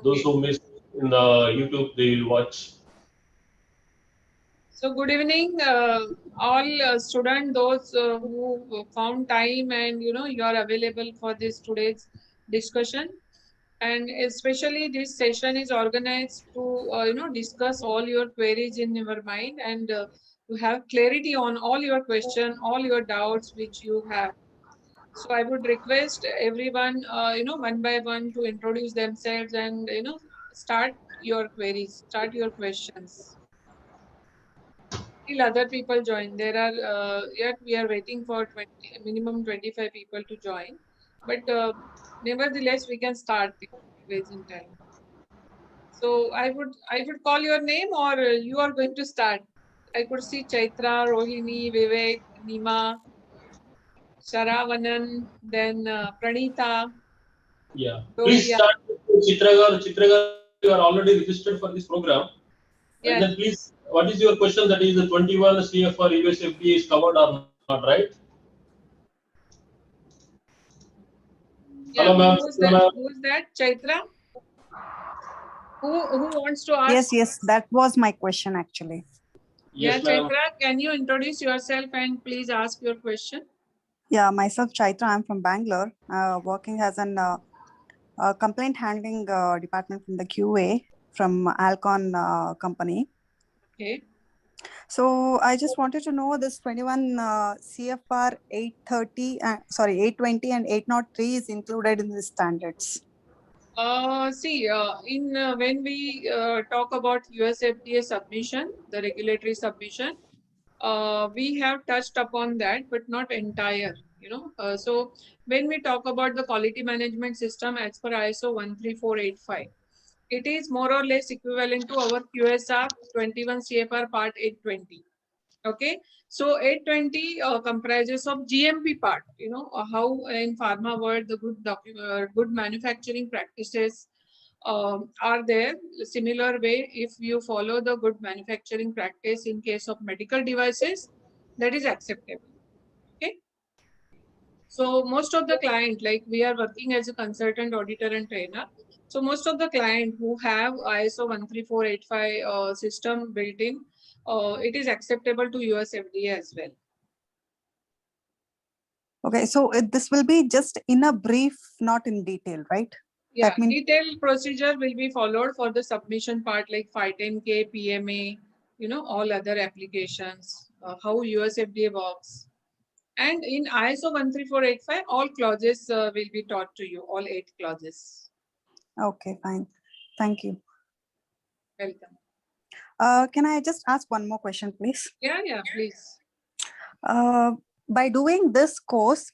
Those Okay. who missed in the YouTube, they will watch. So good evening, all students, those who found time and you are available for this today's discussion. And especially this session is organized to discuss all your queries in your mind and to have clarity on all your question, all your doubts which you have. So I would request everyone, one by one to introduce themselves and start your queries, start your questions. Till other people join. There are yet we are waiting for 20, minimum 25 people to join, but nevertheless we can start the present time. So I would call your name, or you are going to start. I could see Chaitra, Rohini, Vivek, Nima, Sharavanan, then Pranita, Yeah. Please Dovia. start with Chitragar. Chitragar, you are already registered for this program. And then Yes, please, what is your question? That is the 21 CFR US FDA is covered or not, right? Hello, yeah. ma'am. Who's Chitra, that? ma'am. Who's that? Chaitra. Who wants to ask? Yes, yes, that was my question actually. Yeah, Yes, ma'am. Chaitra. Can you introduce yourself and please ask your question? Yeah, myself Chaitra, I'm from Bangalore, working as an complaint handling department from the QA from Alcon company. Okay. So I just wanted to know this 21 CFR 830, 820 and 803 is included in the standards. See, in when we talk about US FDA submission, the regulatory submission, we have touched upon that, but not entire. So when we talk about the quality management system as per ISO 13485, it is more or less equivalent to our QSR 21 CFR Part 820. Okay, so 820 comprises of GMP part, how in pharma world the good manufacturing practices are there. Similar way, if you follow the good manufacturing practice in case of medical devices, that is acceptable. Okay, so most of the client, like we are working as a consultant, auditor and trainer. So most of the client who have ISO 13485 system built in, it is acceptable to US FDA as well. Okay, so this will be just in a brief, not in detail, right? Yeah, That means, detailed procedure will be followed for the submission part like 510K, PMA, all other applications, how US FDA works. And in ISO 13485, all clauses will be taught to you, all 8 clauses. okay, fine. Thank you. Welcome. Can I just ask one more question, please? Yeah, please. Uh, by doing this course,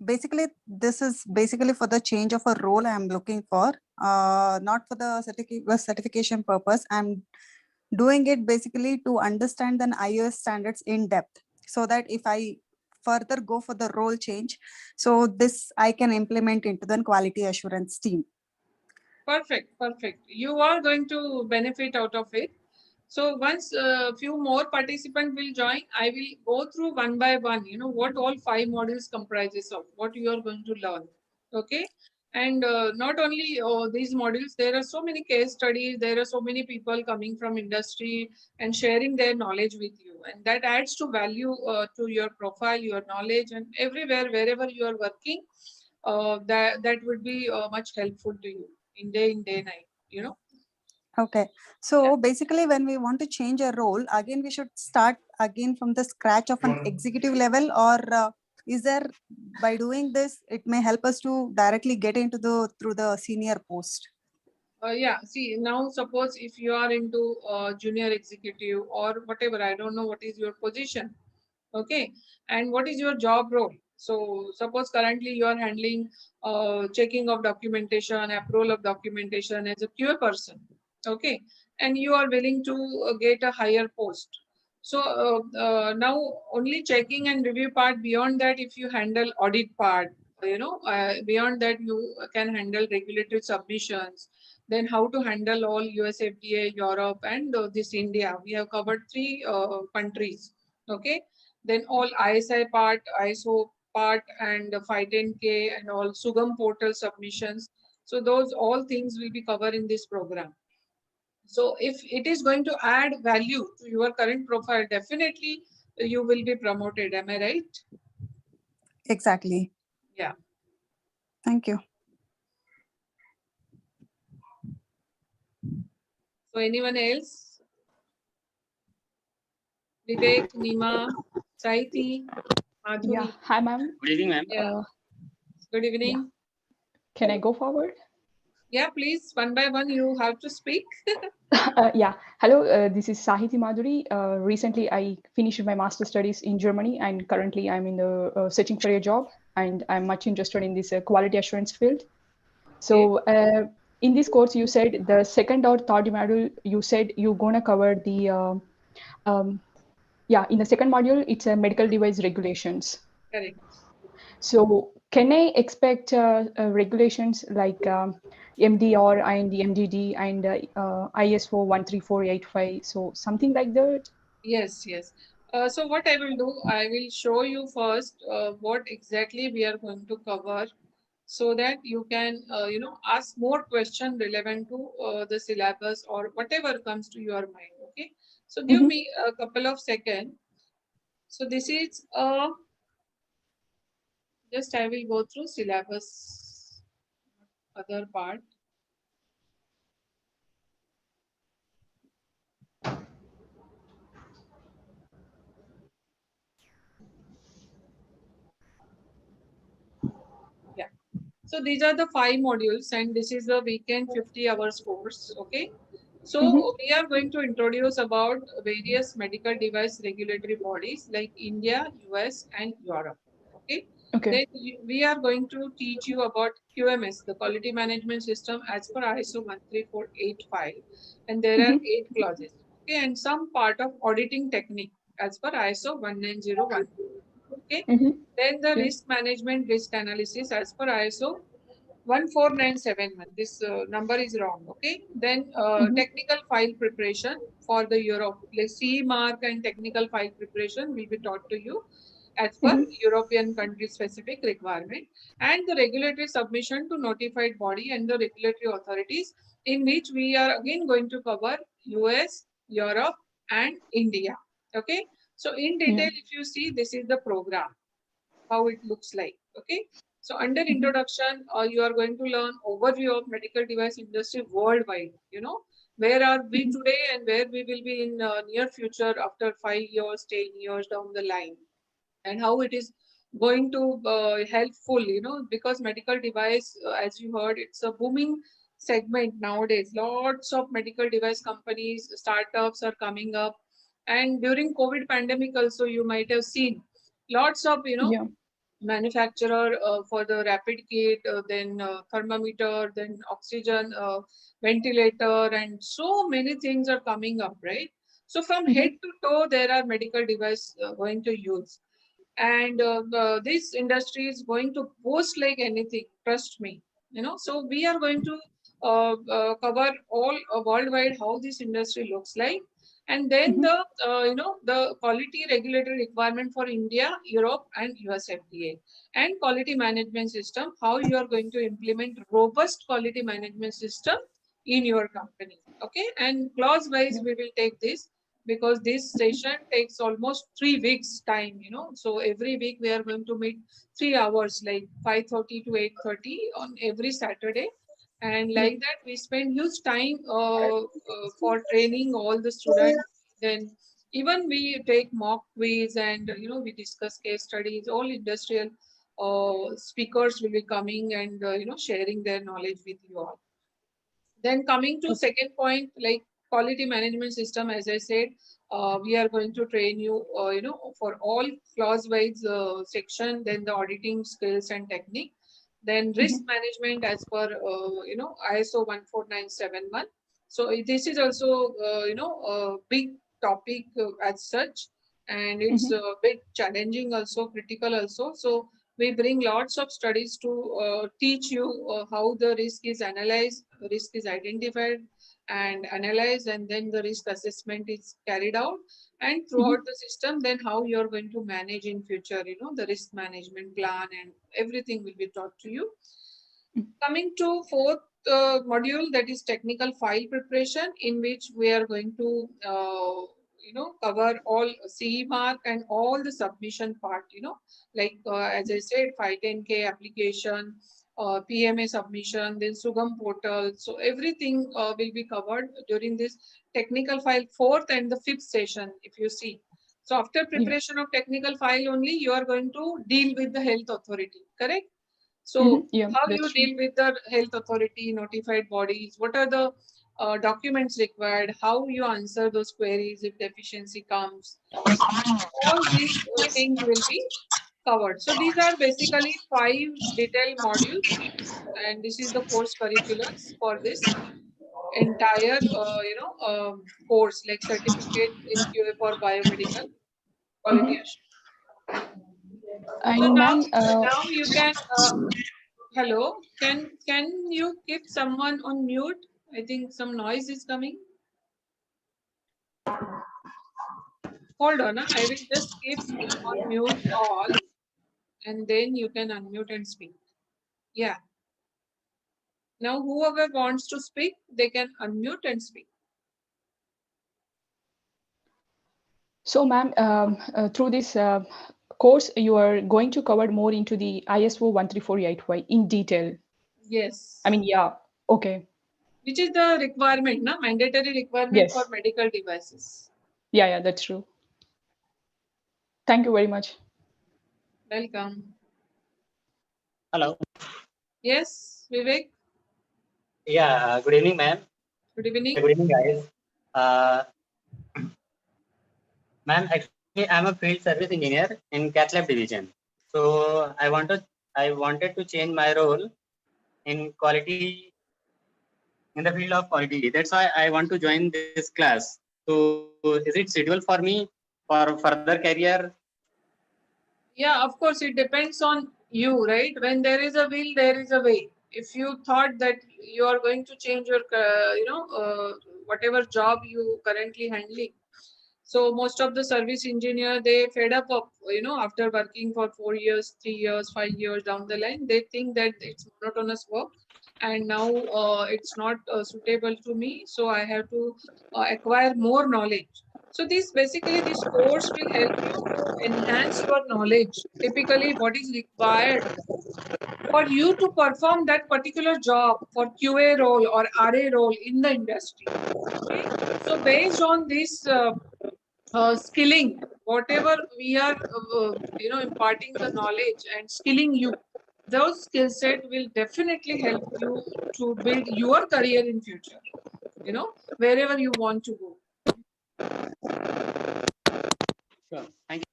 basically, this is basically for the change of a role I'm looking for, not for the certification purpose. I'm doing it basically to understand the iOS standards in depth, so that if I further go for the role change, so this I can implement into the quality assurance team. Perfect. You are going to benefit out of it. So once a few more participants will join, I will go through one by one, what all 5 modules comprises of, what you are going to learn. Okay. And not only these modules, there are so many case studies, there are so many people coming from industry and sharing their knowledge with you. And that adds to value to your profile, your knowledge, and everywhere, wherever you are working, that would be much helpful to you in day night. Okay, Yeah. so basically when we want to change a role again, we should start again from the scratch of an executive level, or is there, by doing this it may help us to directly get into the through the senior post? Yeah, see, now suppose if you are into junior executive or whatever, I don't know what is your position, okay, and what is your job role. So suppose currently you are handling checking of documentation, approval of documentation as a QA person, okay, and you are willing to get a higher post. So now only checking and review part, beyond that if you handle audit part, beyond that you can handle regulatory submissions, then how to handle all US FDA, Europe, and this India. We have covered 3 countries. Okay. Then all ISI part, ISO part, and 510K and all SUGAM portal submissions. So those all things will be covered in this program. So if it is going to add value to your current profile, definitely you will be promoted. Am I right? Exactly. Yeah. Thank you. So anyone else? Vivek, Nima, Saiti, Yeah. Madhuri. Hi, ma'am. Good evening, ma'am. Yeah. Good evening. Can I go forward? Yeah, please, one by one, you have to speak. Yeah. Hello, this is Sahiti Madhuri. Recently, I finished my master studies in Germany, and currently I'm in the searching for a job, and I'm much interested in this quality assurance field. So, in this course, you said the second or third module, you said you're gonna cover the, yeah, in the second module, it's a medical device regulations. Correct. So can I expect regulations like MDR and the MDD and ISO 13485? So something like that? Yes, yes. So what I will do, I will show you first what exactly we are going to cover so that you can, ask more question relevant to the syllabus or whatever comes to your mind. Okay. So give Mhm. me a couple of seconds. So this is just I will go through syllabus other part. Yeah. So these are the 5 modules, and this is the weekend 50 hours course. Okay. So Mhm. we are going to introduce about various medical device regulatory bodies like India, US, and Europe. Okay. Okay. Then we are going to teach you about QMS, the quality management system as per ISO 13485, and there are Mhm. 8 clauses. Okay, and some part of auditing technique as per ISO 19001. Okay. Mhm. Then the Yeah. risk management risk analysis as per ISO 14971. This number is wrong. Okay. Then Mhm. technical file preparation for the Europe. Like CE mark and technical file preparation will be taught to you as per Mhm. European country specific requirement, and the regulatory submission to notified body and the regulatory authorities, in which we are again going to cover US, Europe, and India. Okay. So in Yeah. detail, if you see, this is the program, how it looks like. Okay. So under Mhm. introduction, you are going to learn overview of medical device industry worldwide. Where are we Mhm. today and where we will be in near future after 5 years, 10 years down the line, and how it is going to helpful. Because medical device, as you heard, it's a booming segment nowadays. Lots of medical device companies, startups are coming up, and during COVID pandemic also you might have seen lots of Yeah. manufacturer for the rapid kit, then thermometer, then oxygen ventilator, and so many things are coming up, right? So from head Mhm. to toe, there are medical device going to use, and this industry is going to boost like anything. Trust me. So we are going to cover all worldwide how this industry looks like, and then Mhm. the quality regulatory requirement for India, Europe, and US FDA, and quality management system, how you are going to implement robust quality management system in your company. Okay, and clause wise Yeah. we will take this, because this session takes almost 3 weeks time. So every week we are going to meet 3 hours, like 5:30 to 8:30 on every Saturday, and Yeah. like that we spend huge time for training all the students. Then even we take mock quiz, and we discuss case studies. All industrial speakers will be coming, and sharing their knowledge with you all. Then coming to Okay. second point, like quality management system, as I said, we are going to train you, for all clause-wise section, then the auditing skills and technique, then risk Mhm. management as per, ISO 14971. So this is also, a big topic as such, and it's Mhm. a bit challenging also, critical also. So we bring lots of studies to teach you how the risk is analyzed, risk is identified and analyzed, and then the risk assessment is carried out, and throughout Mhm. the system, then how you are going to manage in future, the risk management plan, and everything will be taught to you. Coming to fourth module, that is technical file preparation, in which we are going to cover all CE mark and all the submission part, like as I said, 510K application, PMA submission, then Sugam portal. So everything will be covered during this technical file fourth and the fifth session, if you see. So after preparation of technical file only, you are going to deal with the health authority, correct? So Yeah, how that's you true. deal with the health authority, notified bodies, what are the documents required, how you answer those queries if deficiency comes. All these things will be covered. So these are basically 5 detailed modules, and this is the course curriculums for this entire course, like certificate in QA for biomedical quality assurance. So And ma'am, now you can hello, can you keep someone on mute? I think some noise is coming. Hold on, I will just keep on mute all, and then you can unmute and speak. Yeah. Now whoever wants to speak, they can unmute and speak. so ma'am, through this course, you are going to cover more into the ISO 13485 in detail. Yes. I mean, yeah, okay. Which is the requirement, na? Mandatory requirement for Yes. medical devices. Yeah, that's true. Thank you very much. Welcome. Hello. Yes, Vivek. Yeah, good evening, ma'am. Good evening. Good evening, guys. Ma'am, actually, I'm a field service engineer in cath lab division. So I wanted to change my role in quality, in the field of quality. That's why I want to join this class. So is it suitable for me for further career? Yeah, of course, it depends on you, right? When there is a will, there is a way. If you thought that you are going to change your, whatever job you currently handling, so most of the service engineer, they fed up of, after working for 4 years, 3 years, 5 years down the line, they think that it's monotonous work, and now it's not suitable to me, so I have to acquire more knowledge. So this course will help you to enhance your knowledge. Typically, what is required for you to perform that particular job for QA role or RA role in the industry. Okay, so based on this skilling, whatever we are, imparting the knowledge and skilling you, those skill set will definitely help you to build your career in future. Wherever you want to go. Sure. Thank you.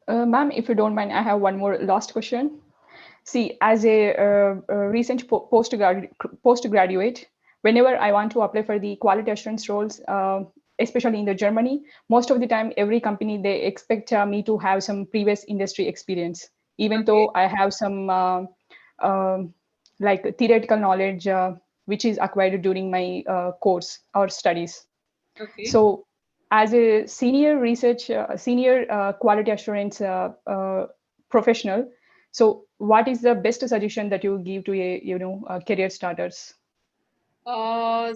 Ma'am, if you don't mind, I have one more last question. See, as a recent postgraduate, whenever I want to apply for the quality assurance roles, especially in the Germany, most of the time, every company, they expect me to have some previous industry experience, even though I have some like theoretical knowledge, which is acquired during my course or studies. Okay. So as a senior quality assurance professional, so what is the best suggestion that you give to a career starters? Any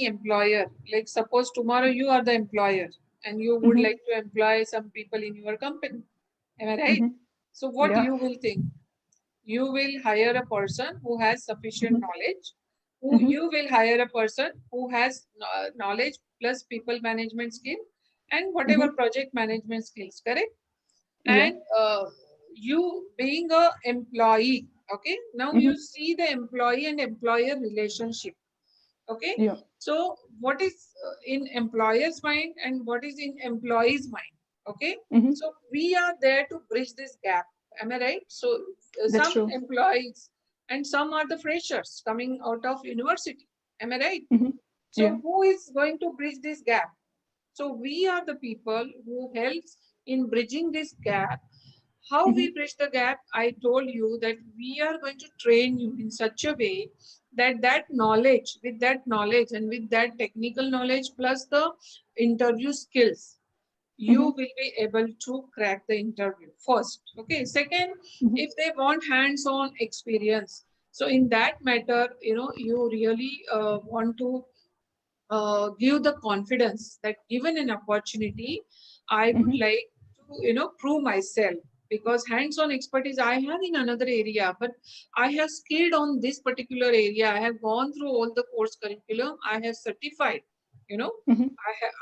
employer, like suppose tomorrow you are the employer and you would like to employ some people in your company. Am I right? So what Yeah. you will think? You will hire a person who has sufficient knowledge. You will hire a person who has knowledge plus people management skill and whatever project management skills, correct? Yeah. And you being a employee, okay, now you see the employee and employer relationship, okay. Yeah. So what is in employer's mind and what is in employee's mind, okay. So we are there to bridge this gap, am I right? So That's some true. employees and some are the freshers coming out of university, am I right? So Yeah. who is going to bridge this gap? So we are the people who helps in bridging this gap. How we bridge the gap? I told you that we are going to train you in such a way that with that knowledge and with that technical knowledge plus the interview skills, you will be able to crack the interview first. Okay. Second, if they want hands-on experience, so in that matter, you really want to give the confidence that given an opportunity, I would like to, prove myself, because hands-on expertise I have in another area, but I have skilled on this particular area. I have gone through all the course curriculum. I have certified,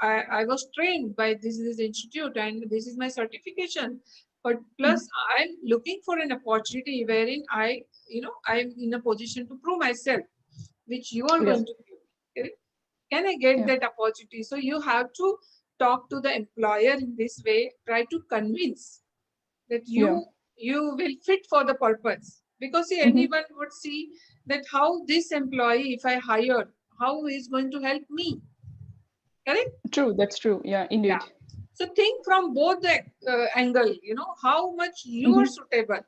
I was trained by this institute and this is my certification. But plus I'm looking for an opportunity wherein I'm in a position to prove myself, which you are going to do. Correct? Can I get that opportunity? So you have to talk to the employer in this way, try to convince that you will fit for the purpose. Because see, anyone would see that how this employee, if I hire, how he is going to help me. Correct? True, that's true. Yeah, indeed. Yeah. So think from both the angle, how much you are suitable,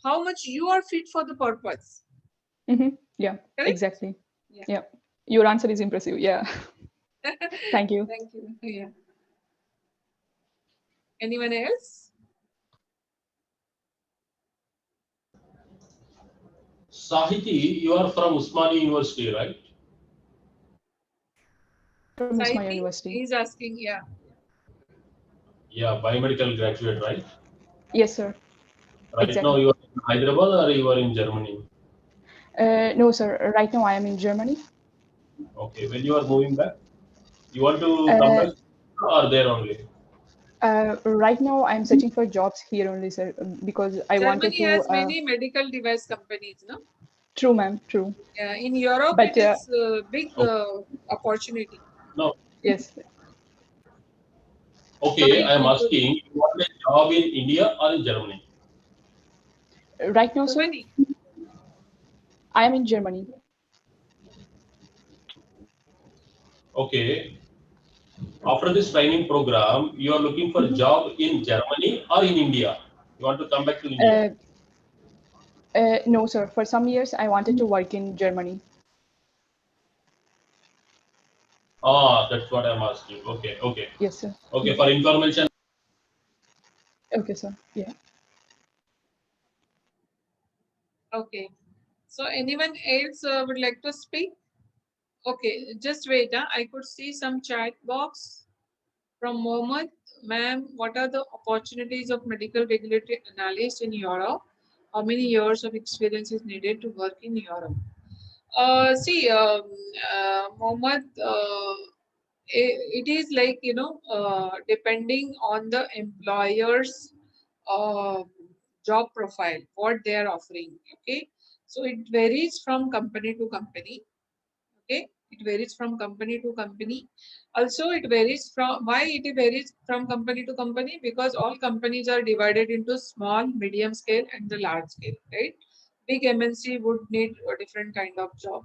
how much you are fit for the purpose. Yeah, Correct? exactly. Yeah. Your answer is impressive. Yeah. Thank you. Thank you. Yeah. Anyone else? Sahiti, you are from Usmani University, right? From Usma Saiti University. is asking, yeah. Yeah, biomedical graduate, right? Yes, sir. Right Exactly. now you are in Hyderabad or you are in Germany? No, sir. Right now I am in Germany. Okay, when you are moving back, you want to come back or there only? Right now I'm searching for jobs here only, sir, because I wanted Germany to. has many medical device companies, no? True, ma'am. True. Yeah, in Europe, But it is a big opportunity. No. yes. So Okay, if I am you could, asking, you want a job in India or in Germany? Right now, sir, Germany. I am in Germany. Okay. After this training program, you are looking for a job in Germany or in India? You want to come back to India? No, sir. For some years, I wanted to work in Germany. Ah, that's what I'm asking. Okay, okay. Yes, sir. Okay, for information. Okay, sir. Yeah. Okay. So anyone else would like to speak? Okay, just wait. I could see some chat box from Mohammed. Ma'am, what are the opportunities of medical regulatory analyst in Europe? How many years of experience is needed to work in Europe? Mohammed, it is like, depending on the employer's uh, job profile, what they are offering. Okay. So it varies from company to company. Okay. It varies from company to company. Also, it varies from why it varies from company to company, because all companies are divided into small, medium scale, and the large scale, right? Big MNC would need a different kind of job.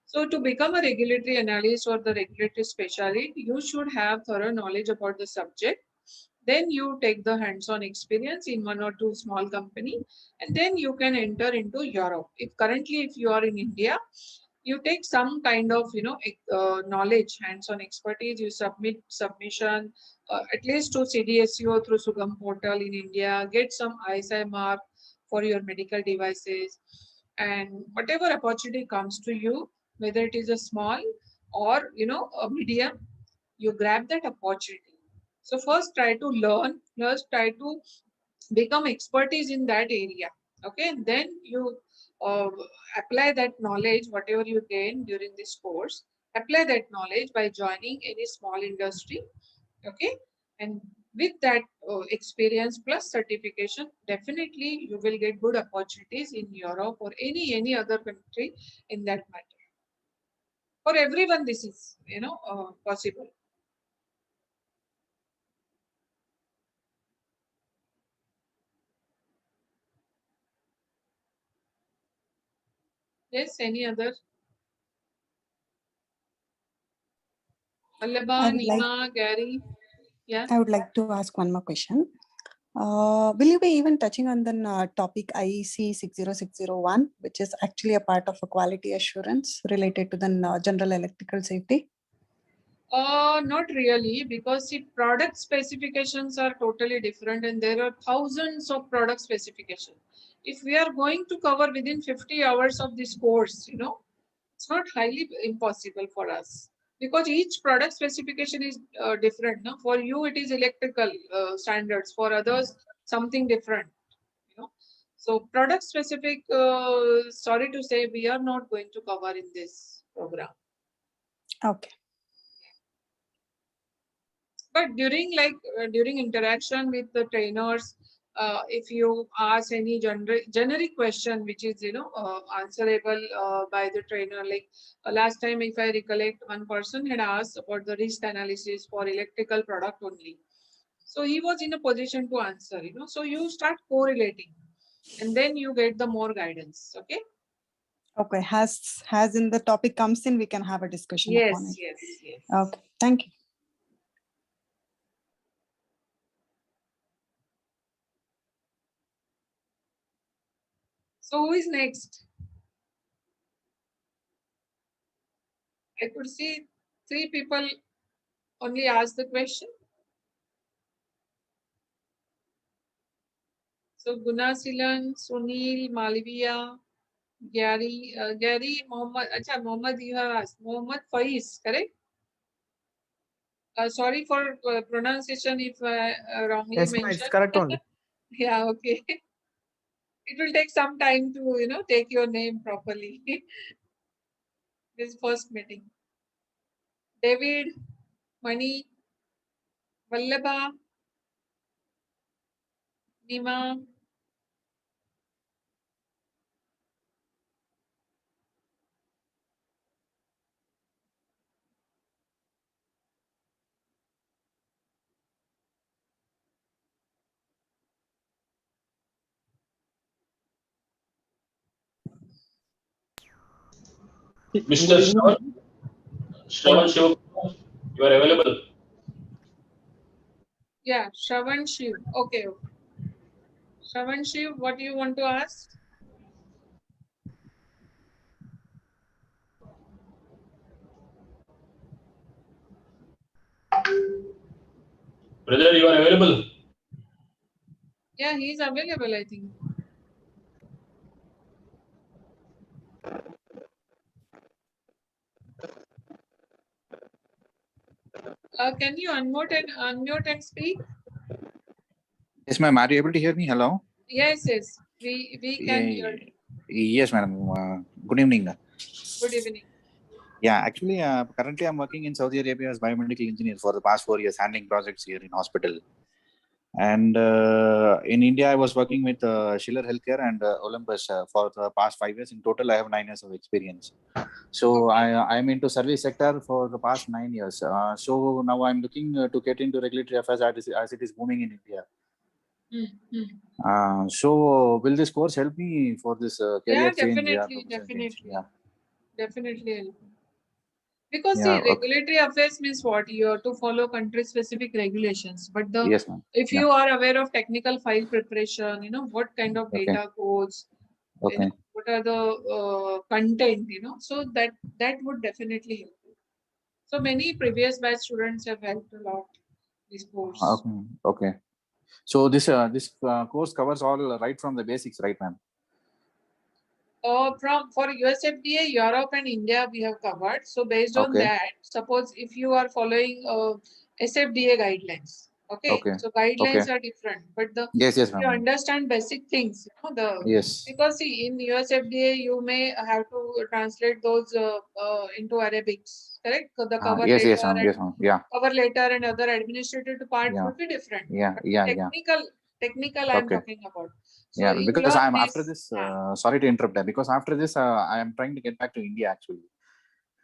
So to become a regulatory analyst or the regulatory specialist, you should have thorough knowledge about the subject. Then you take the hands-on experience in one or two small company, and then you can enter into Europe. If you are in India, you take some kind of knowledge, hands-on expertise. You submission at least to CDSCO through Sugam portal in India. Get some ISI mark for your medical devices, and whatever opportunity comes to you, whether it is a small or a medium, you grab that opportunity. So first try to learn, first try to become expertise in that area. Okay, then you uh, apply that knowledge, whatever you gain during this course, apply that knowledge by joining any small industry. Okay, and with that experience plus certification, definitely you will get good opportunities in Europe or any other country in that matter. For everyone, this is possible. Yes, any other? Alaba, Nima, Gary. Yeah. I would like to ask one more question. Will you be even touching on the topic IEC 60601, which is actually a part of a quality assurance related to the general electrical safety? Not really, because the product specifications are totally different and there are thousands of product specifications. If we are going to cover within 50 hours of this course, it's not highly impossible for us because each product specification is different. No? For you, it is electrical standards. For others, something different. So product specific, sorry to say, we are not going to cover in this program. Okay. But during interaction with the trainers, if you ask any generic question which is answerable by the trainer, like last time if I recollect, one person had asked about the risk analysis for electrical product only, so he was in a position to answer. So you start correlating and then you get the more guidance. Okay. Okay. As in the topic comes in, we can have a discussion upon it. Yes. Okay. Thank you. So who is next? I could see 3 people only ask the question. So Guna Silan, Sunil, Malviya, Gary, Mohammed, Mohammed, you have asked. Mohammed Faiz, correct? Sorry for pronunciation if I wrongly Yes, mentioned. it's correct only. Yeah, okay. It will take some time to, take your name properly. This first meeting. David, Mani, Vallabha, Nima. Mr. Shravan Shiv, you are available. Yeah, Shravan Shiv. Okay. Shravan Shiv, what do you want to ask? Brother, you are available. Yeah, he is available, I think. Can you unmute and speak? Yes, ma'am. Are you able to hear me? Hello? Yes. We can hear you. Yes, madam. Good evening. Good evening. Yeah, actually, currently I'm working in Saudi Arabia as biomedical engineer for the past 4 years, handling projects here in hospital. And in India, I was working with Schiller Healthcare and Olympus for the past 5 years. In total, I have 9 years of experience. So I'm into service sector for the past 9 years. So now I'm looking to get into regulatory affairs as it is booming in India. So will this course help me for this career change? Definitely help. Because see, regulatory affairs means what? You have to follow country specific regulations. But if you are aware of technical file preparation, what kind of data codes, what are the content, so that would definitely help you. So many previous batch students have helped a lot this course. Okay. So this course covers all right from the basics, right, ma'am? For USFDA, Europe and India, we have covered. So based on that, suppose if you are following SFDA guidelines, so guidelines are different, but if you understand basic things, because see, in USFDA you may have to translate those into Arabics, correct? So the cover letter and other administrative parts would be different. Technical I'm talking about. So because I'm after this, sorry to interrupt that, because after this, I am trying to get back to India actually.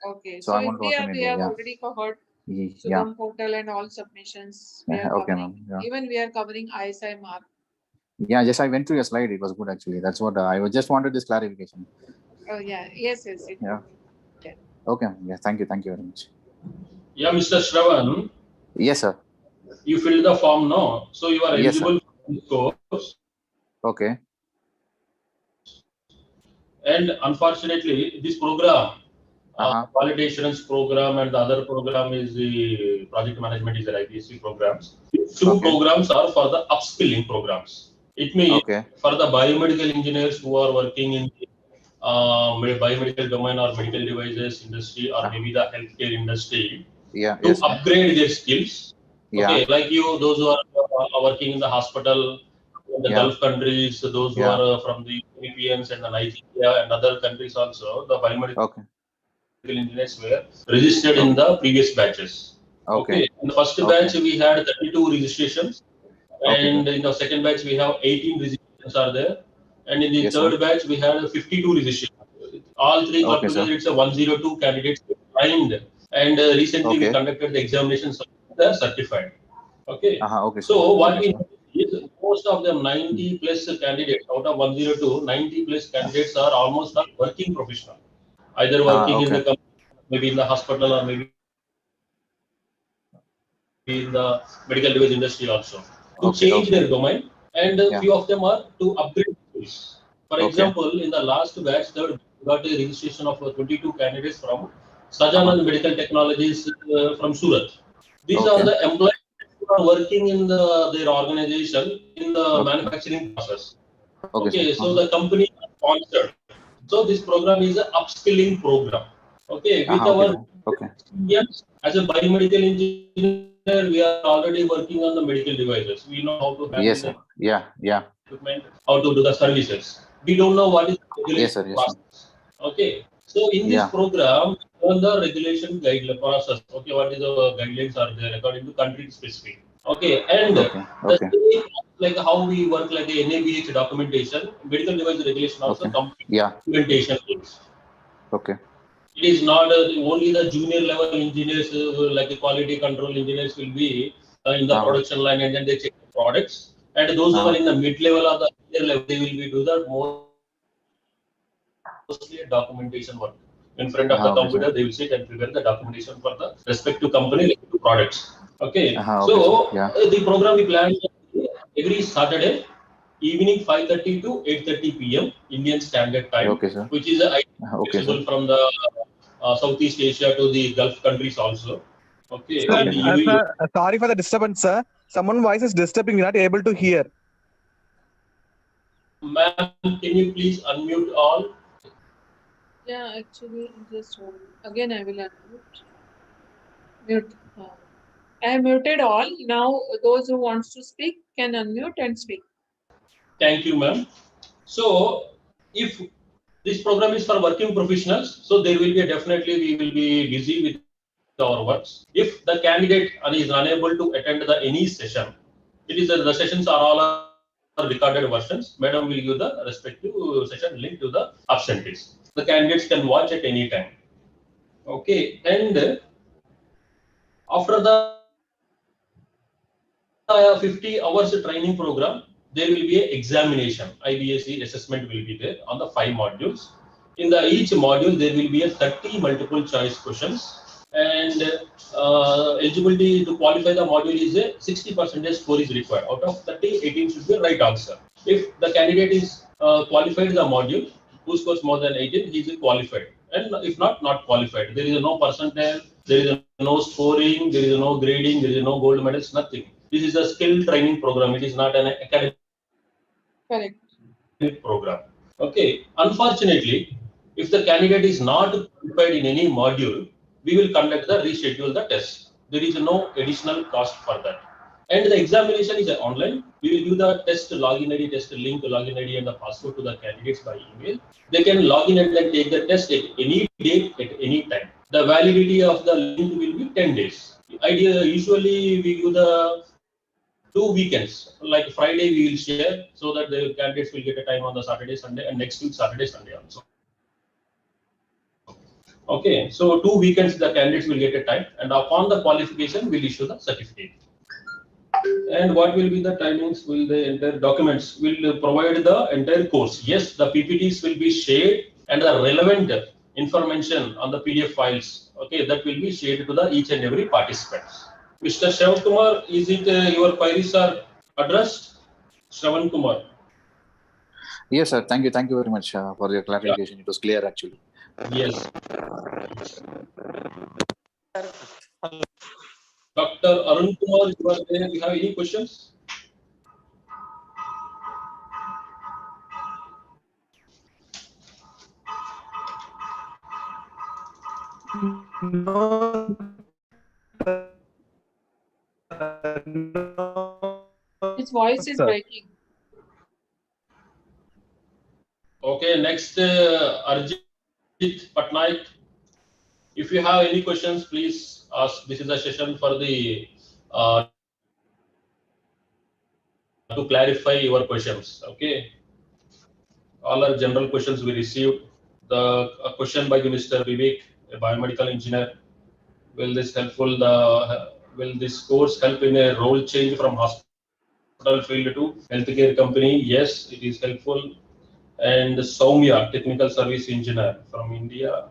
Okay, so India, we have already covered Sugam portal and all submissions. Even we are covering ISI mark. Yeah, just I went through your slide. It was good actually. That's what I just wanted this clarification. Oh yeah, yes. Okay, yeah, thank you very much. Yeah, Mr. Shravan. Yes, sir. You filled the form now, so you are eligible for this course. Okay. And unfortunately, this program quality assurance program, and the other program is the project management is the IBSC programs. Two programs are for the upskilling programs. It means for the biomedical engineers who are working in the biomedical domain or medical devices industry or maybe the healthcare industry to upgrade their skills. Okay, like you, those who are working in the hospital in the Gulf countries, those who are from the Philippines and the Nigeria and other countries also, the biomedical engineers were registered in the previous batches. Okay, in the first batch we had 32 registrations, and in the second batch we have 18 registrations are there, and in the third batch we had 52 registrations. All three put together, it's a 102 candidates primed, and recently we conducted the examinations. They are certified. Okay. So what we know is most of them 90 plus candidates out of 102, 90 plus candidates are almost not working professional, either working in the company, maybe in the hospital or maybe in the medical device industry also, to change their domain, and few of them are to upgrade skills. For example, in the last batch, third got a registration of 22 candidates from Sajanand Medical Technologies from Surat. These are the employees who are working in their organization in the manufacturing process. Okay, so the company is sponsored. So this program is an upskilling program. Okay, with our experience as a biomedical engineer, we are already working on the medical devices. We know how to handle the equipment, how to do the services. We don't know what is the regulation process. Okay, so in this program, on the regulation guideline process. Okay, what is the guidelines are there according to country specific. Okay, and the same, like how we work like the NABH documentation, medical device regulation also documentation is. It is not only the junior level engineers like the quality control engineers will be in the production line, and then they check the products, and those who are in the mid level or the higher level, they will be do the mostly a documentation work. In front of the computer, they will sit and prepare the documentation for the respective company, respective products. Okay, so the program we plan every Saturday evening 5:30 to 8:30 p.m. Indian Standard Time, which is accessible from the Southeast Asia to the Gulf countries also. Okay. Sir, sorry for the disturbance, sir. Someone's voice is disturbing. We're not able to hear. Ma'am, can you please unmute all? Yeah, actually, just hold. Again, I will unmute. Mute. I have muted all. Now, those who wants to speak can unmute and speak. Thank you, ma'am. So, if this program is for working professionals, so there will be definitely we will be busy with our works. If the candidate is unable to attend any session, it is the sessions are all recorded versions. Madam will give the respective session link to the absentees. The candidates can watch at any time. Okay, and after the 50 hours training program, there will be an examination. IBSC assessment will be there on the 5 modules. In each module, there will be a 30 multiple choice questions, and eligibility to qualify the module is a 60% score is required. Out of 30, 18 should be right answer. If the candidate is qualified the module, who scores more than 18, he is qualified. And if not qualified. There is no percentage, there is no scoring, there is no grading, there is no gold medals, nothing. This is a skill training program. It is not an academic program. Okay. Unfortunately, if the candidate is not qualified in any module, we will conduct the reschedule the test. There is no additional cost for that. And the examination is online. We will give the test login ID, test link, login ID, and the password to the candidates by email. They can log in and then take the test at any date, at any time. The validity of the link will be 10 days. Usually, we give the 2 weekends, like Friday we will share so that the candidates will get a time on the Saturday, Sunday, and next week Saturday, Sunday also. Okay, so 2 weekends the candidates will get a time, and upon the qualification we'll issue the certificate. And what will be the timings? Will the entire documents will provide the entire course? Yes, the PPTs will be shared, and the relevant information on the PDF files. Okay, that will be shared to the each and every participants. Mr. Shravan Kumar, is it your queries are addressed? Shravan Kumar. Yes, sir. Thank you. Thank you very much for your clarification. It was clear actually. Yes. Dr. Arun Kumar, you are there. You have any questions? No. His voice is Sir. breaking. Okay, next, Arjit Patnaik. If you have any questions, please ask. This is a session for the to clarify your questions. Okay, all our general questions we received. A question by the Mr. Vivek, a biomedical engineer. Will this course help in a role change from hospital field to healthcare company? Yes, it is helpful. And Soumya, technical service engineer from India.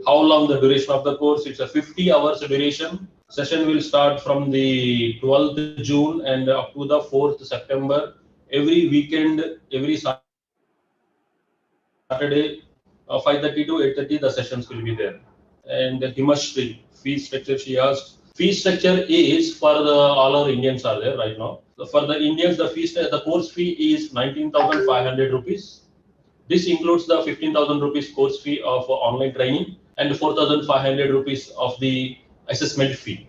How long the duration of the course? It's a 50 hours duration. Session will start from the 12th June and up to the 4th September. Every weekend, every Saturday, 5:30 to 8:30, the sessions will be there. And the Himashri, fee structure she asked. Fee structure is for all our Indians are there right now. So for the Indians, the course fee is 19,500 rupees. This includes the 15,000 rupees course fee of online training and 4,500 rupees of the assessment fee.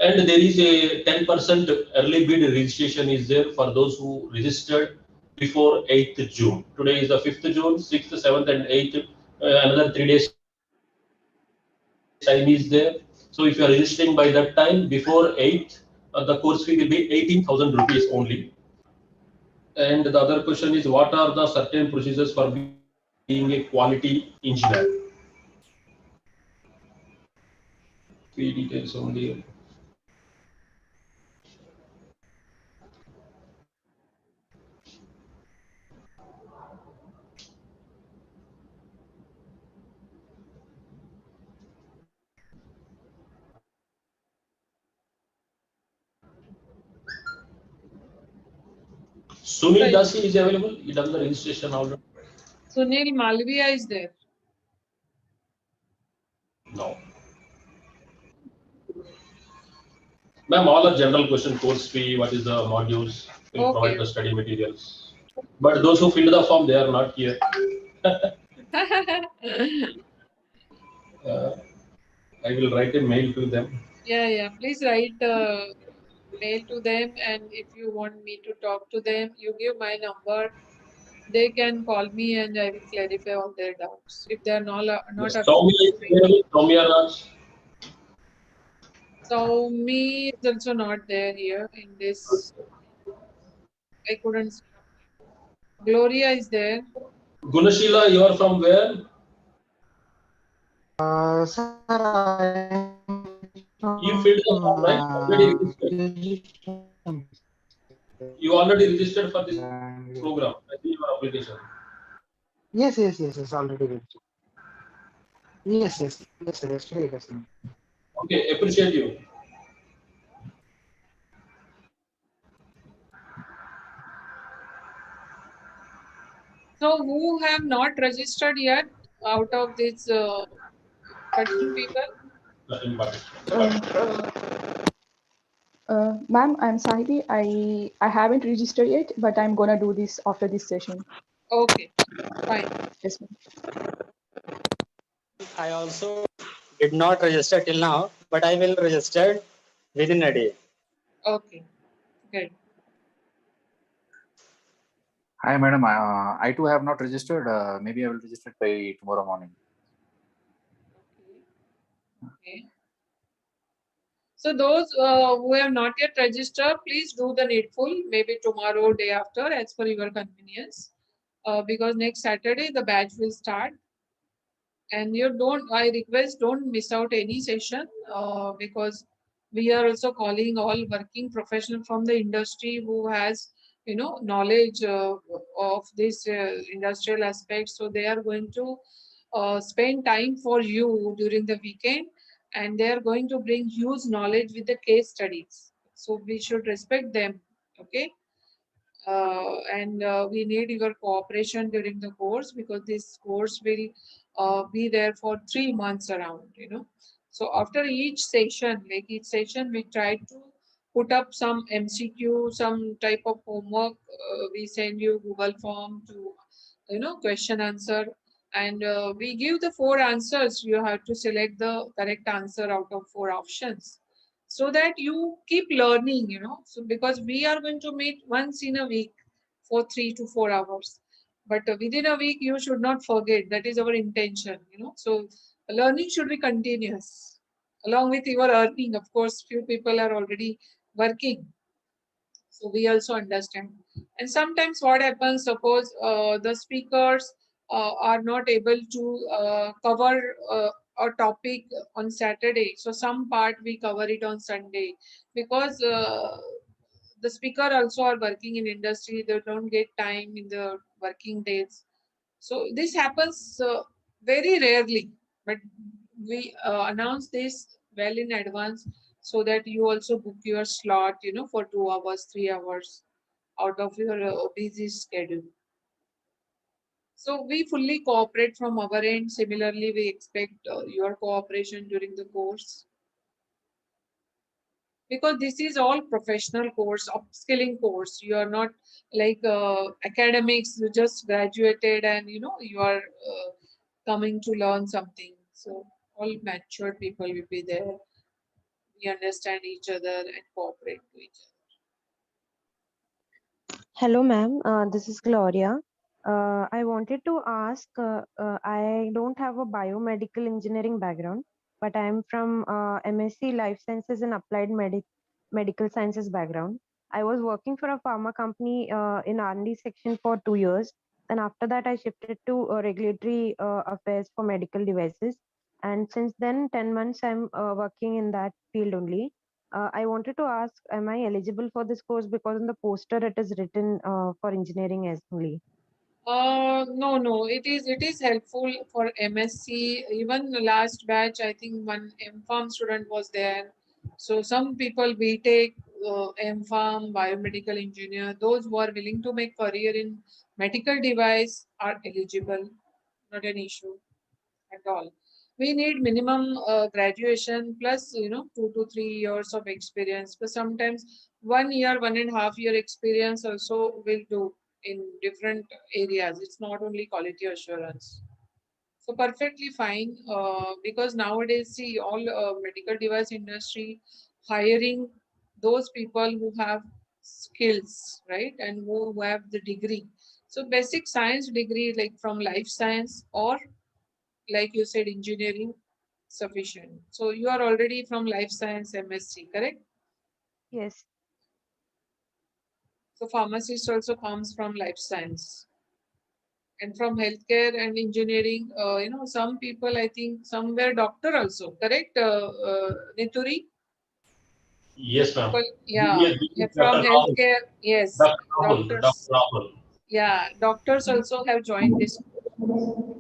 And there is a 10% early bid registration is there for those who registered before 8th June. Today is the 5th June, 6th, 7th, and 8th. Another 3 days time is there. So if you are registering by that time before 8th, the course fee will be 18,000 rupees only. And the other question is, what are the certain procedures for being a quality engineer? Fee details only. Sunil Right. Dasi is available. He done the registration already. Sunil Malviya is there. No. Ma'am, all are general question, course fee, what is the modules, will provide the study materials. But those who filled the form, they are not here. I will write a mail to them. Yeah. Please write mail to them, and if you want me to talk to them, you give my number. They can call me, and I will clarify all their doubts. If they are not Soumya is available. Soumya Raj. So me is also not there here in this. I couldn't see. Gloria is there. Gunashila, you are from where? Sir, I You filled the form, right? Already registered. You already registered for this program. I see your application. Yes, already registered. Yes, sir, yesterday it has been. Okay, appreciate you. So who have not registered yet out of these 13 people? Nothing but it. Ma'am, I'm Sahiti. I haven't registered yet, but I'm gonna do this after this session. Okay, fine. Yes, ma'am. I also did not register till now, but I will register within a day. Okay, good. Hi, madam. I too have not registered. Maybe I will register by tomorrow morning. Okay. So those who have not yet registered, please do the needful, maybe tomorrow, day after, as per your convenience. Because next Saturday the batch will start. And I request don't miss out any session because we are also calling all working professional from the industry who has, knowledge of this industrial aspect. So they are going to spend time for you during the weekend, and they are going to bring huge knowledge with the case studies. So we should respect them. Okay. and we need your cooperation during the course, because this course will be there for 3 months around, So after each session, we try to put up some MCQ, some type of homework. We send you Google form to, question answer, and we give the 4 answers. You have to select the correct answer out of 4 options, so that you keep learning, So because we are going to meet once in a week for 3 to 4 hours, but within a week you should not forget. That is our intention, So learning should be continuous along with your earning. Of course, few people are already working, so we also understand. And sometimes what happens, suppose the speakers are not able to cover a topic on Saturday, so some part we cover it on Sunday, because the speaker also are working in industry, they don't get time in the working days. So this happens very rarely, but we announce this well in advance, so that you also book your slot, for 2 hours, 3 hours out of your busy schedule. So we fully cooperate from our end. Similarly, we expect your cooperation during the course, because this is all professional course, upskilling course. You are not like academics. You just graduated and you are coming to learn something. So all mature people will be there. We understand each other and cooperate to each other. Hello, ma'am. This is Gloria. I wanted to ask, I don't have a biomedical engineering background, but I'm from MSc Life Sciences and Applied Medical Sciences background. I was working for a pharma company in R&D section for 2 years. And after that, I shifted to regulatory affairs for medical devices. And since then, 10 months, I'm working in that field only. I wanted to ask, am I eligible for this course? Because in the poster it is written for engineering as only. No. It is helpful for MSc. Even the last batch, I think one MPharm student was there. So some people BTech, MPharm, biomedical engineer, those who are willing to make career in medical device are eligible. Not an issue at all. We need minimum graduation plus 2 to 3 years of experience. But sometimes 1 year, 1.5 year experience also will do in different areas. It's not only quality assurance. So perfectly fine, because nowadays, see, all medical device industry hiring those people who have skills, right, and who have the degree. So basic science degree, like from life science, or like you said, engineering, sufficient. So you are already from life science MSc, correct? Yes. So pharmacist also comes from life science. And from healthcare and engineering, some people, I think, some were doctor also, correct, Nituri? Yes, ma'am. Yeah, from Dr. Rahul. healthcare, yes, Dr. Rahul. doctors. Dr. Rahul. Yeah, doctors also have joined this.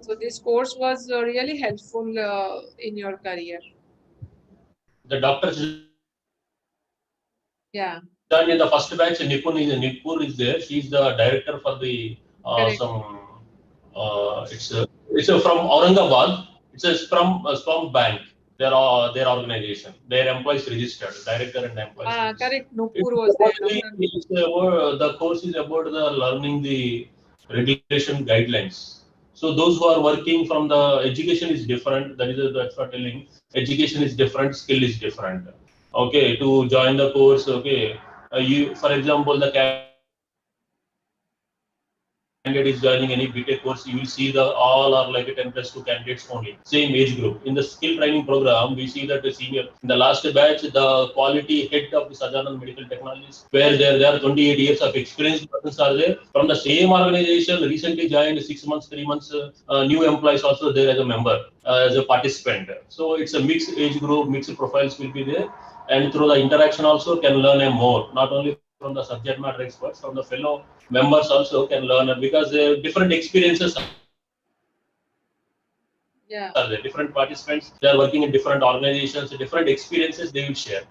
So this course was really helpful in your career. The doctors Yeah, joined in the first batch. Nipur is there. She is the director for the correct. it's from Aurangabad. It's a from bank. Their organization. Their employees registered. Director and employees registered. Correct. Nupur was there. The course is about the learning the regulation guidelines. So those who are working from the education is different. That's what telling. Education is different. Skill is different. Okay, to join the course. Okay, you, for example, the candidate is joining any BTech course, you will see the all are like a 10+2 candidates only, same age group. In the skill training program, we see that the senior, in the last batch, the quality head of the Sajaran Medical Technologies, where there are 28 years of experience persons are there. From the same organization, recently joined 6 months, 3 months, new employees also there as a member, as a participant. So it's a mixed age group, mixed profiles will be there. And through the interaction also can learn more, not only from the subject matter experts, from the fellow members also can learn, because different experiences are there. Different participants, they are working in different organizations, different experiences they will share.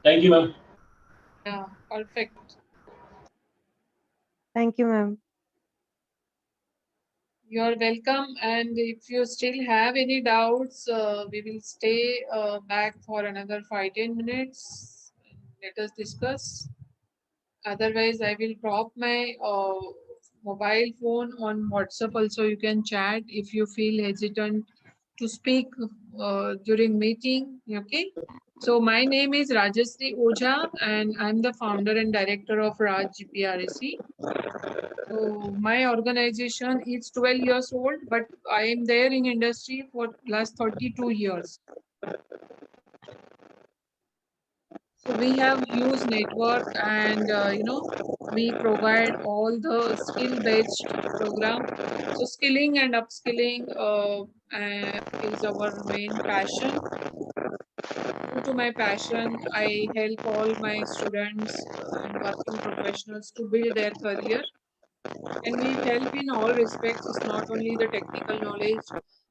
Thank you, ma'am. Yeah, perfect. Thank you, ma'am. You're welcome. And if you still have any doubts, we will stay back for another 5-10 minutes. Let us discuss. Otherwise, I will drop my mobile phone on WhatsApp. Also, you can chat if you feel hesitant to speak during meeting. Okay. So my name is Rajasri Oja, and I'm the founder and director of Raj GPRSC. So my organization is 12 years old, but I am there in industry for last 32 years. So we have huge network, and we provide all the skill-based program. So skilling and upskilling is our main passion. Due to my passion, I help all my students and working professionals to build their career. And we help in all respects. It's not only the technical knowledge.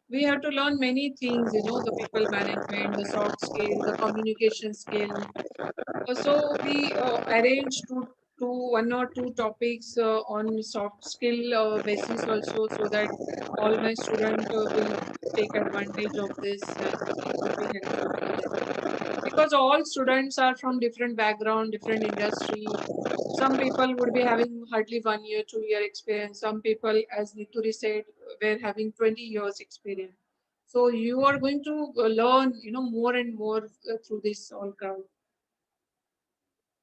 We have to learn many things, the people management, the soft skill, the communication skill. So we arrange one or two topics on soft skill basis also, so that all my student will take advantage of this, and it will be helpful for them. Because all students are from different background, different industry. Some people would be having hardly 1 year, 2 year experience. Some people, as Nituri said, were having 20 years experience. So you are going to learn, more and more through this all crowd.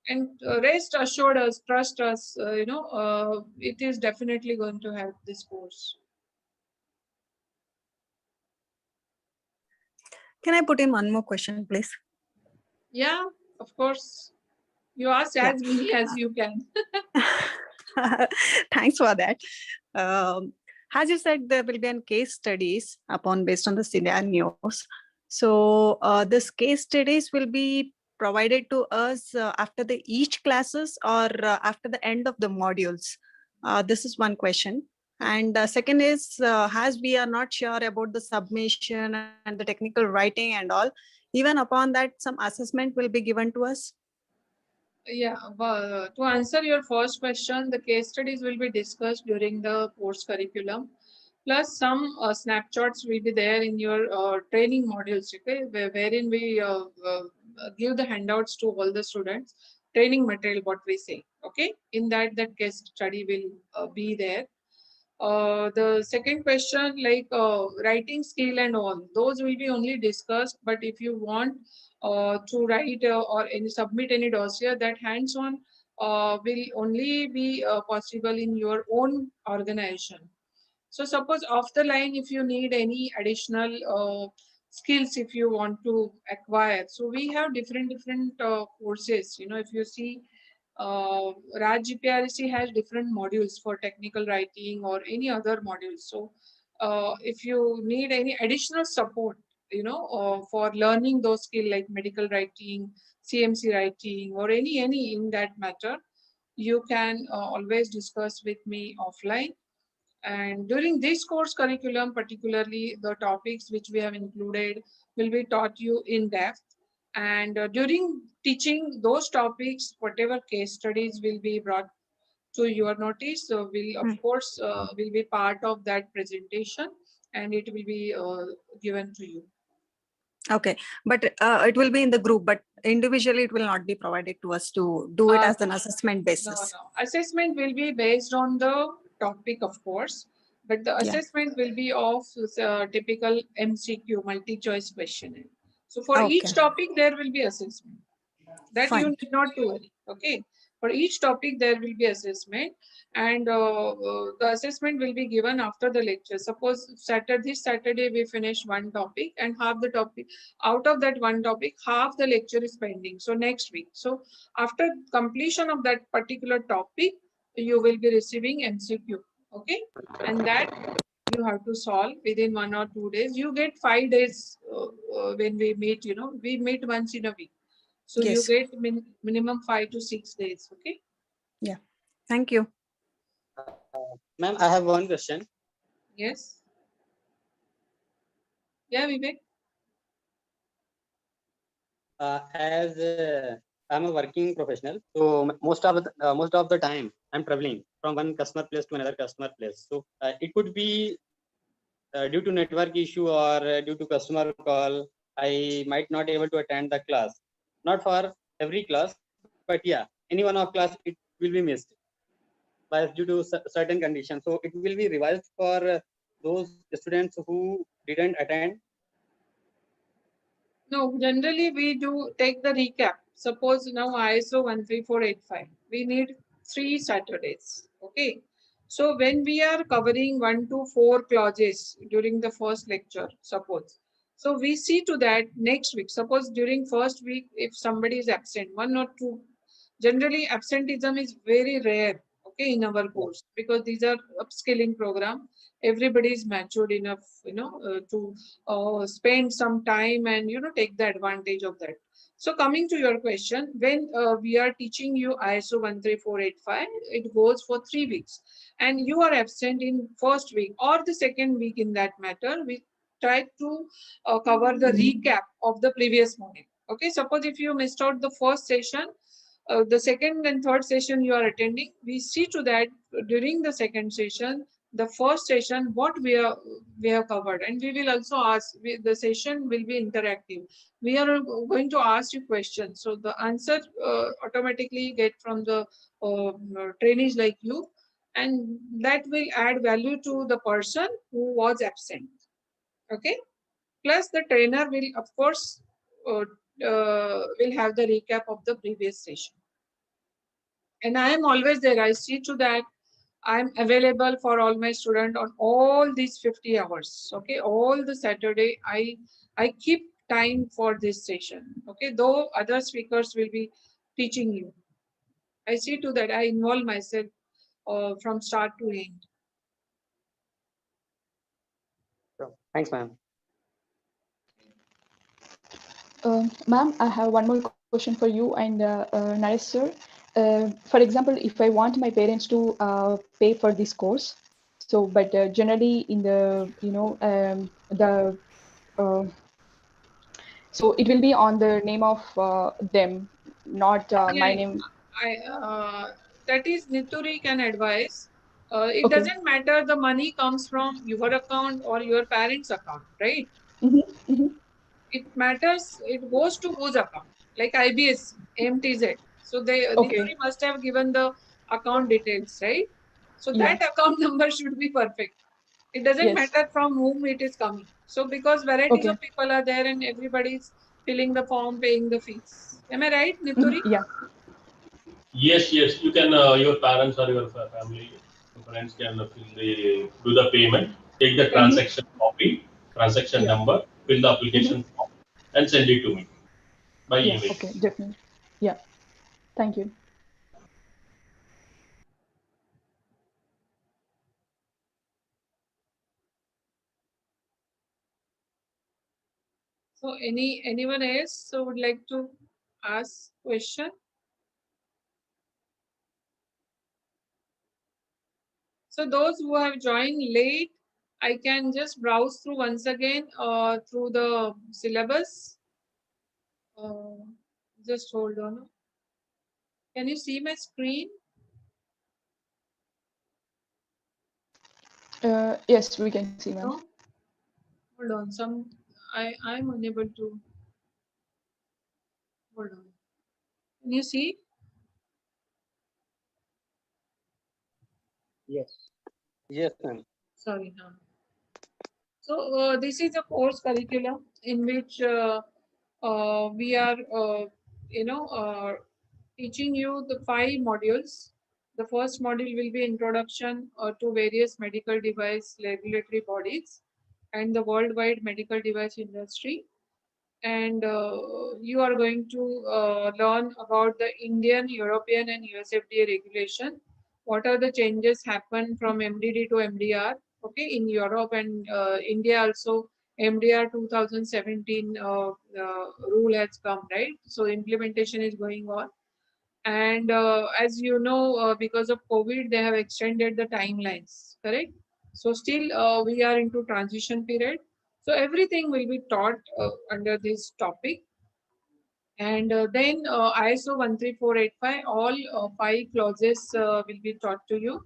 And rest assured us, trust us, it is definitely going to help this course. Can I put in one more question, please? Yeah, of course. You ask as many as you can. Thanks for that. As you said, there will be an case studies based on the scenarios. So this case studies will be provided to us after each classes, or after the end of the modules. This is one question. And second is, as we are not sure about the submission and the technical writing and all, even upon that, some assessment will be given to us. Yeah, to answer your first question, the case studies will be discussed during the course curriculum. Plus, some snapshots will be there in your training modules, okay, wherein we give the handouts to all the students, training material, what we say, okay. In that case study will be there. The second question, like writing skill and all, those will be only discussed. But if you want to write or submit any dossier, that hands-on will only be possible in your own organization. So suppose off the line, if you need any additional skills, if you want to acquire, so we have different courses. If you see, Raj GPRC has different modules for technical writing or any other modules. So if you need any additional support, for learning those skills like medical writing, CMC writing, or any in that matter, you can always discuss with me offline. And during this course curriculum, particularly the topics which we have included will be taught you in depth. And during teaching those topics, whatever case studies will be brought to your notice, will of course will be part of that presentation, and it will be given to you. Okay, but it will be in the group, but individually it will not be provided to us to do it as an assessment basis. No. Assessment will be based on the topic, of course, but the assessment will be of typical MCQ, multi-choice questionnaire. So for each topic, there will be assessment. That you need not to worry, okay? For each topic, there will be assessment, and the assessment will be given after the lecture. Suppose this Saturday we finish one topic, and half the topic, out of that one topic, half the lecture is pending. So next week. So after completion of that particular topic, you will be receiving MCQ, okay? And that you have to solve within 1 or 2 days. You get 5 days when we meet, we meet once in a week. So you get minimum 5 to 6 days, okay? Yeah, thank you. Ma'am, I have one question. Yes. Yeah, Vivek. As I'm a working professional, so most of the time I'm traveling from one customer place to another customer place. So it could be due to network issue or due to customer call, I might not able to attend the class. Not for every class, but yeah, any one of class it will be missed by due to certain conditions. So it will be revised for those students who didn't attend. No, generally we do take the recap. Suppose now ISO 13485, we need 3 Saturdays. Okay. So when we are covering 1 to 4 clauses during the first lecture, suppose. So we see to that next week. Suppose during first week, if somebody is absent, 1 or 2, generally absenteeism is very rare, okay, in our course, because these are upskilling program. Everybody is matured enough, to spend some time and take the advantage of that. So coming to your question, when we are teaching you ISO 13485, it goes for 3 weeks, and you are absent in first week or the second week. In that matter, we try to cover the recap of the previous morning. Okay, suppose if you missed out the first session, the second and third session you are attending, we see to that during the second session, the first session, what we have covered, and we will also ask. The session will be interactive. We are going to ask you questions, so the answer automatically get from the trainees like you, and that will add value to the person who was absent. Okay. Plus, the trainer will, of course, will have the recap of the previous session. And I am always there. I see to that I'm available for all my students on all these 50 hours. Okay, all the Saturday I keep time for this session. Okay, though other speakers will be teaching you, I see to that I involve myself from start to end. Thanks, ma'am. Ma'am, I have one more question for you and Naresh sir. For example, if I want my parents to pay for this course, so but generally in the so it will be on the name of them, not my Yeah, name. that is Nituri can advise. It Okay. doesn't matter the money comes from your account or your parents' account, right? It matters, it goes to whose account, like IBSC, MTZ. So Okay. Nituri must have given the account details, right? So Yeah. that account number should be perfect. It doesn't Yes. matter from whom it is coming. So because varieties Okay. of people are there and everybody's filling the form, paying the fees. Am I right, Nituri? Yeah. Yes, yes. You can, your parents or your family, your friends can do the payment, take the transaction copy, transaction Yeah. number, fill the application form, and send it to me by Yeah. email. Okay. Definitely. Yeah. Thank you. So anyone else who would like to ask question? So those who have joined late, I can just browse through once again through the syllabus. Just hold on. Can you see my screen? Yes, we can see, ma'am. No? Hold on. I'm unable to. Hold on. Can you see? Yes. Yes, ma'am. Sorry. No. So this is a course curriculum in which we are, teaching you the 5 modules. The first module will be introduction to various medical device regulatory bodies and the worldwide medical device industry. And you are going to learn about the Indian, European, and US FDA regulation. What are the changes happen from MDD to MDR? Okay, in Europe and India also, MDR 2017 rule has come, right? So implementation is going on, and as you know, because of COVID, they have extended the timelines, correct? So still we are into transition period. So everything will be taught under this topic. And then ISO 13485, all 5 clauses will be taught to you.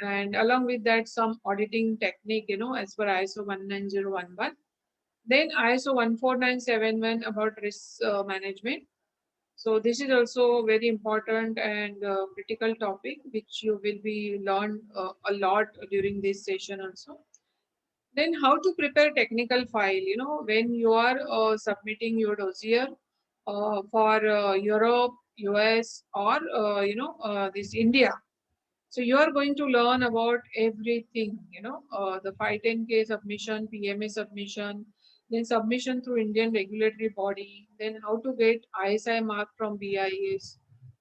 And along with that, some auditing technique, as per ISO 19011. Then ISO 14971 about risk management. So this is also very important and critical topic, which you will be learned a lot during this session also. Then how to prepare technical file, when you are submitting your dossier for Europe, US, or this India. So you are going to learn about everything, the 510K submission, PMA submission, then submission through Indian regulatory body, then how to get ISI mark from BIS.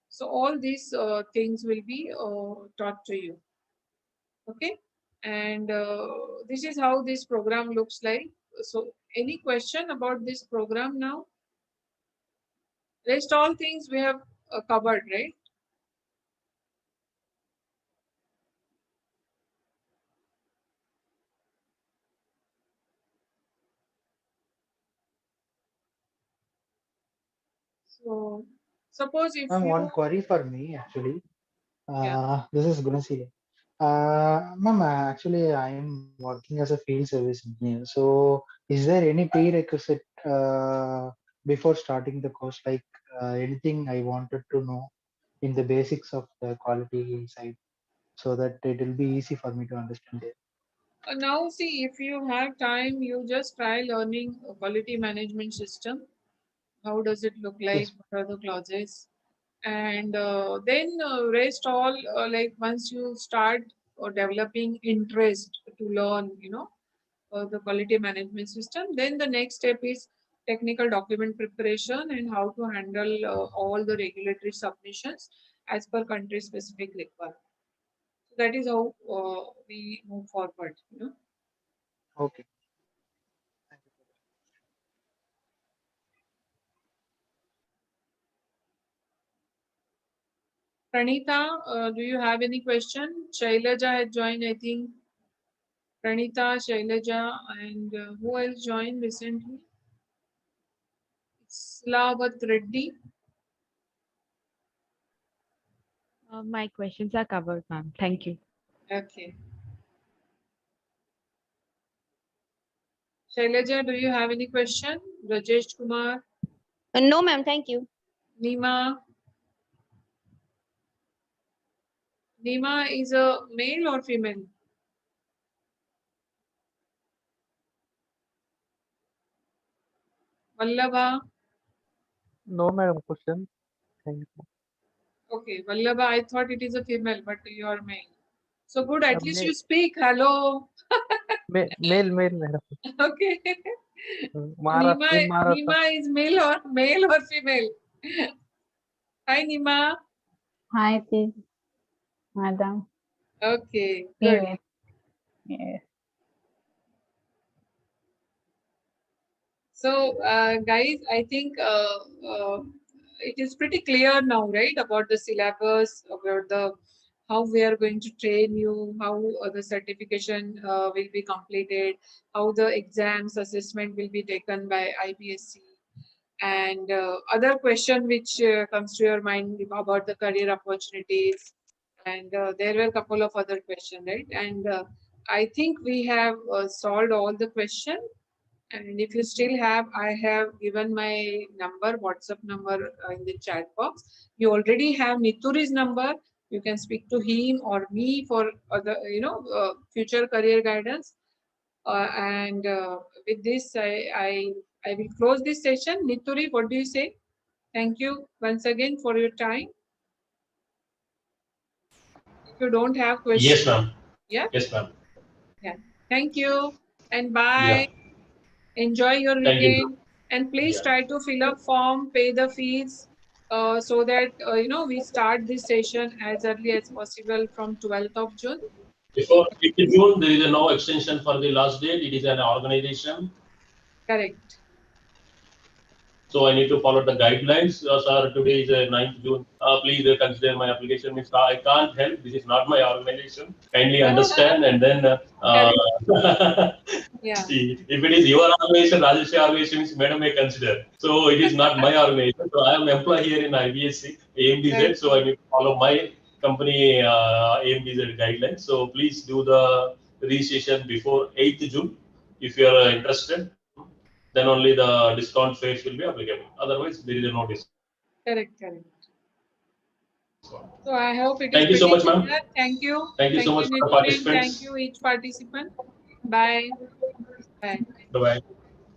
So all these things will be taught to you. Okay. And this is how this program looks like. So any question about this program now? Rest all things we have covered, right? So suppose if Ma'am, you, one query for me actually. yeah. This is Gunasiri. Ma'am, actually, I am working as a field service engineer. So, is there any prerequisite before starting the course? Like anything I wanted to know in the basics of the quality side, so that it will be easy for me to understand it. Now see, if you have time, you just try learning a quality management system. How does it look like? Yes. What are the clauses? And then rest all, like once you start developing interest to learn, the quality management system, then the next step is technical document preparation and how to handle all the regulatory submissions as per country specific requirement. So that is how we move forward. Okay. Pranita, do you have any question? Shailaja had joined, I think. Pranita, Shailaja, and who else joined recently? Slavat Reddy. My questions are covered, ma'am. Thank you. Okay. Shailaja, do you have any question? Rajesh Kumar, No, ma'am. Thank you. Nima. Nima is a male or female? Vallabha. No, madam. Question. Thank you. Okay, Vallabha, I thought it is a female, but you are male. So good, at least Male, you speak. Hello. male, madam. Okay. Maharashtra, in Maharashtra. Nima is male or female? Hi, Nima. Hi, madam. Okay, good. Female. Yes. So, guys, I think it is pretty clear now, right, about the syllabus, about the how we are going to train you, how the certification will be completed, how the exams assessment will be taken by IBSC, and other question which comes to your mind about the career opportunities, and there were a couple of other questions, right? And I think we have solved all the questions. And if you still have, I have given my number, WhatsApp number in the chat box. You already have Nituri's number. You can speak to him or me for other, future career guidance. And with this, I will close this session. Nituri, what do you say? Thank you once again for your time. If you don't have questions, Yes, ma'am. yeah. Yes, ma'am. Yeah. Thank you and Yeah. bye. Enjoy your Thank you. weekend and please Yeah. try to fill up form, pay the fees, so that we start this session as early as possible from 12th of June. Before 5th June, there is no extension for the last date. It is an organization. Correct. So I need to follow the guidelines. Sir, today is 9th June. Please consider my application. Means I can't help. This is not my organization. Kindly understand. And then, Yeah. see, if it is your organization, Rajesh organization, means Madam may consider. So it is not my organization. So I am employee here in IBSC, AMBZ. So I need to follow my company AMBZ guidelines. So please do the registration before 8th June if you are interested. Then only the discount phase will be applicable. Otherwise, there is no discount. Correct. So I hope it is Thank you so pretty much, ma'am. clear. Thank you. Thank you so much for the Nitin. Thank participants. you, each participant. Bye. Bye. Bye-bye.